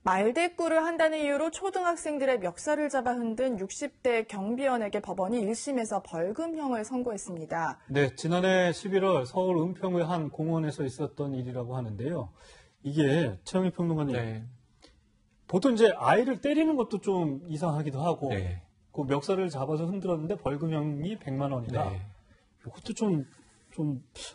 말대꾸를 한다는 이유로 초등학생들의 멱살을 잡아 흔든 60대 경비원에게 법원이 1심에서 벌금형을 선고했습니다. 네, 지난해 11월 서울 은평구의 한 공원에서 있었던 일이라고 하는데요. 이게 최영희 평론가님, 네. 보통 이제 아이를 때리는 것도 좀 이상하기도 하고, 네. 그 멱살을 잡아서 흔들었는데 벌금형이 100만 원이다. 네. 이것도 좀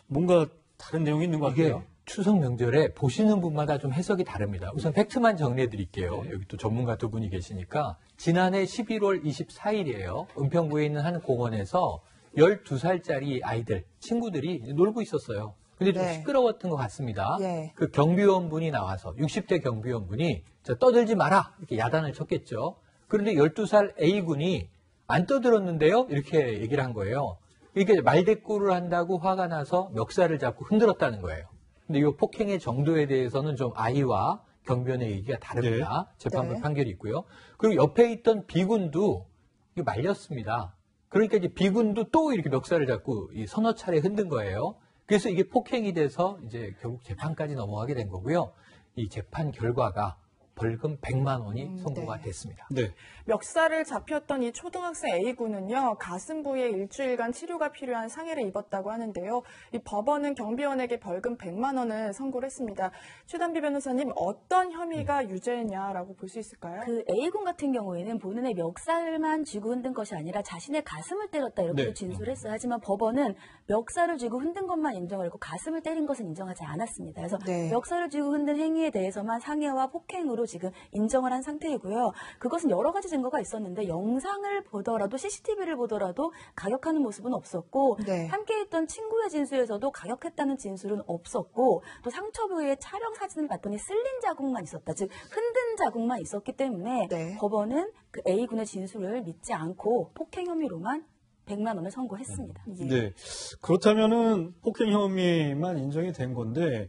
뭔가 다른 내용이 있는 것 이게 같아요. 추석 명절에 보시는 분마다 좀 해석이 다릅니다. 우선 팩트만 정리해 드릴게요. 네. 여기 또 전문가 두 분이 계시니까 지난해 11월 24일이에요. 은평구에 있는 한 공원에서 12살짜리 아이들, 친구들이 놀고 있었어요. 근데 좀 네. 시끄러웠던 것 같습니다. 예. 그 경비원분이 나와서 60대 경비원분이 저 떠들지 마라 이렇게 야단을 쳤겠죠. 그런데 12살 A군이 안 떠들었는데요. 이렇게 얘기를 한 거예요. 이게 말대꾸를 한다고 화가 나서 멱살을 잡고 흔들었다는 거예요. 근데 이 폭행의 정도에 대해서는 좀 아이와 경비원의 얘기가 다릅니다. 재판부 네. 판결이 있고요. 그리고 옆에 있던 B군도 이게 말렸습니다. 그러니까 이제 B군도 또 이렇게 멱살을 잡고 이 서너 차례 흔든 거예요. 그래서 이게 폭행이 돼서 이제 결국 재판까지 넘어가게 된 거고요. 이 재판 결과가 벌금 100만 원이 선고가 네. 됐습니다. 네. 멱살을 잡혔던 이 초등학생 A군은요, 가슴 부위에 일주일간 치료가 필요한 상해를 입었다고 하는데요. 이 법원은 경비원에게 벌금 100만 원을 선고를 했습니다. 최단비 변호사님, 어떤 혐의가 유죄냐라고 볼 수 있을까요? 그 A군 같은 경우에는 본인의 멱살만 쥐고 흔든 것이 아니라 자신의 가슴을 때렸다 이렇게 네. 진술을 했어요. 하지만 법원은 멱살을 쥐고 흔든 것만 인정을 했고 가슴을 때린 것은 인정하지 않았습니다. 그래서 네. 멱살을 쥐고 흔든 행위에 대해서만 상해와 폭행으로 지금 인정을 한 상태이고요. 그것은 여러 가지 증거가 있었는데 영상을 보더라도 CCTV를 보더라도 가격하는 모습은 없었고 네. 함께했던 친구의 진술에서도 가격했다는 진술은 없었고 또 상처 부위에 촬영 사진을 봤더니 쓸린 자국만 있었다. 즉 흔든 자국만 있었기 때문에 네. 법원은 그 A군의 진술을 믿지 않고 폭행 혐의로만 100만 원을 선고했습니다. 예. 네. 그렇다면은 폭행 혐의만 인정이 된 건데,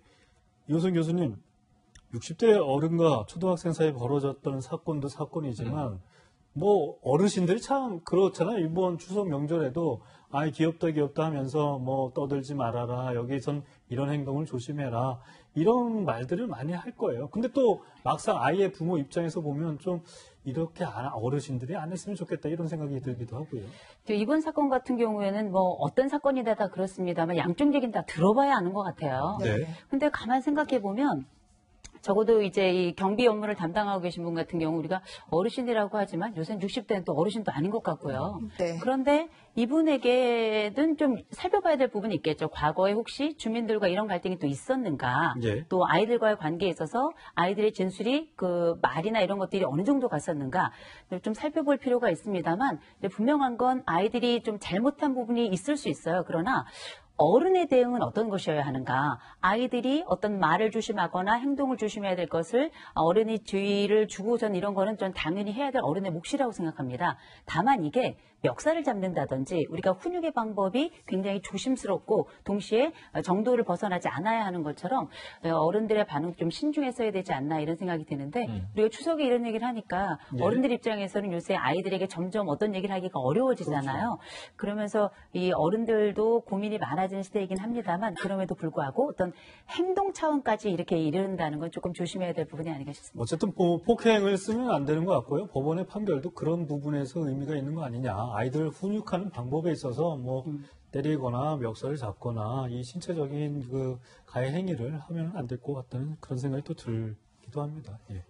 이호선 교수님, 60대 어른과 초등학생 사이에 벌어졌던 사건도 사건이지만, 뭐, 어르신들이 참 그렇잖아요. 이번 추석 명절에도 아이 귀엽다 하면서 뭐 떠들지 말아라. 여기선 이런 행동을 조심해라. 이런 말들을 많이 할 거예요. 근데 또 막상 아이의 부모 입장에서 보면 좀 이렇게 어르신들이 안 했으면 좋겠다 이런 생각이 들기도 하고요. 이번 사건 같은 경우에는 뭐 어떤 사건이다 다 그렇습니다만 양쪽 얘기는 다 들어봐야 아는 것 같아요. 네. 근데 가만 생각해 보면 적어도 이제 이 경비 업무를 담당하고 계신 분 같은 경우 우리가 어르신이라고 하지만 요새는 60대는 또 어르신도 아닌 것 같고요. 네. 그런데 이분에게는 좀 살펴봐야 될 부분이 있겠죠. 과거에 혹시 주민들과 이런 갈등이 또 있었는가. 예. 또 아이들과의 관계에 있어서 아이들의 진술이 그 말이나 이런 것들이 어느 정도 갔었는가 좀 살펴볼 필요가 있습니다만 분명한 건 아이들이 좀 잘못한 부분이 있을 수 있어요. 그러나 어른의 대응은 어떤 것이어야 하는가? 아이들이 어떤 말을 조심하거나 행동을 조심해야 될 것을 어른이 주의를 주고선 이런 거는 좀 당연히 해야 될 어른의 몫이라고 생각합니다. 다만 이게 멱살을 잡는다든지 우리가 훈육의 방법이 굉장히 조심스럽고 동시에 정도를 벗어나지 않아야 하는 것처럼 어른들의 반응 좀 신중했어야 되지 않나 이런 생각이 드는데 우리가 추석에 이런 얘기를 하니까 네. 어른들 입장에서는 요새 아이들에게 점점 어떤 얘기를 하기가 어려워지잖아요. 그러면서 이 어른들도 고민이 많아지는 시대이긴 합니다만 그럼에도 불구하고 어떤 행동 차원까지 이렇게 이른다는 건 조금 조심해야 될 부분이 아닌가 싶습니다. 어쨌든 폭행을 쓰면 안 되는 것 같고요. 법원의 판결도 그런 부분에서 의미가 있는 거 아니냐. 아이들 훈육하는 방법에 있어서 뭐 때리거나 멱살을 잡거나 이 신체적인 그 가해 행위를 하면 안 될 것 같다는 그런 생각이 또 들기도 합니다. 예.